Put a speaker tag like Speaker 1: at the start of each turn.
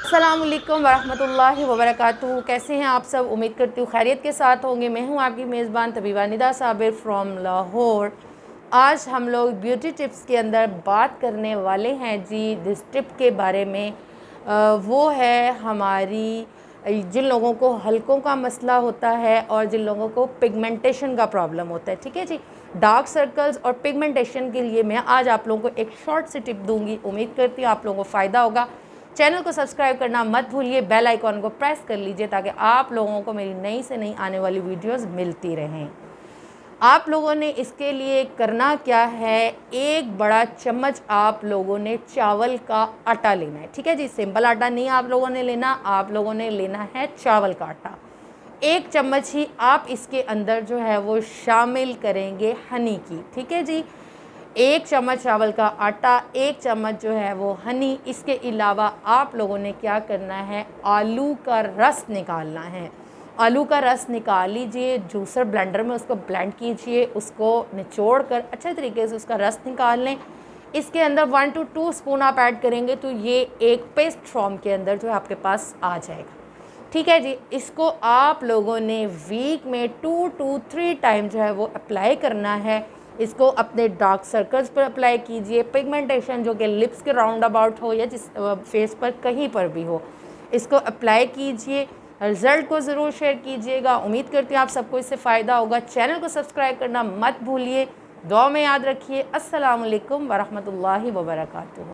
Speaker 1: अस्सलामुअलैकुम वरहमतुल्लाहि वबरकातुहू। कैसे हैं आप सब? उम्मीद करती हूँ खैरियत के साथ होंगे। मैं हूँ आपकी मेज़बान तबीबा निदा साबिर फ्रॉम लाहौर। आज हम लोग ब्यूटी टिप्स के अंदर बात करने वाले हैं जी जिस टिप के बारे में वो है हमारी जिन लोगों को हलकों का मसला होता है और जिन लोगों को पिगमेंटेशन का प्रॉब्लम होता है। ठीक है जी, डार्क सर्कल्स और पिगमेंटेशन के लिए मैं आज आप लोगों को एक शॉर्ट सी टिप दूंगी। उम्मीद करती हूँ आप लोगों को फ़ायदा होगा। चैनल को सब्सक्राइब करना मत भूलिए, बेल आइकॉन को प्रेस कर लीजिए ताकि आप लोगों को मेरी नई से नई आने वाली वीडियोस मिलती रहें। आप लोगों ने इसके लिए करना क्या है, एक बड़ा चम्मच आप लोगों ने चावल का आटा लेना है। ठीक है जी, सिंपल आटा नहीं आप लोगों ने लेना, आप लोगों ने लेना है चावल का आटा। एक चम्मच ही आप इसके अंदर जो है वो शामिल करेंगे हनी की। ठीक है जी, एक चम्मच चावल का आटा, एक चम्मच जो है वो हनी। इसके अलावा आप लोगों ने क्या करना है, आलू का रस निकालना है। आलू का रस निकाल लीजिए, जूसर ब्लेंडर में उसको ब्लेंड कीजिए, उसको निचोड़ कर अच्छे तरीके से उसका रस निकाल लें। इसके अंदर 1 to 2 स्पून आप ऐड करेंगे तो ये एक पेस्ट फॉर्म के अंदर जो है आपके पास आ जाएगा। ठीक है जी, इसको आप लोगों ने वीक में 2 to 3 टाइम जो है वो अप्लाई करना है। इसको अपने डार्क सर्कल्स पर अप्लाई कीजिए, पिगमेंटेशन जो कि लिप्स के राउंड अबाउट हो या जिस फेस पर कहीं पर भी हो, इसको अप्लाई कीजिए। रिज़ल्ट को ज़रूर शेयर कीजिएगा। उम्मीद करती हूँ आप सबको इससे फ़ायदा होगा। चैनल को सब्सक्राइब करना मत भूलिए। दुआ में याद रखिए। अस्सलामु अलैकुम वरहमतुल्लाहि वबरकातुहू।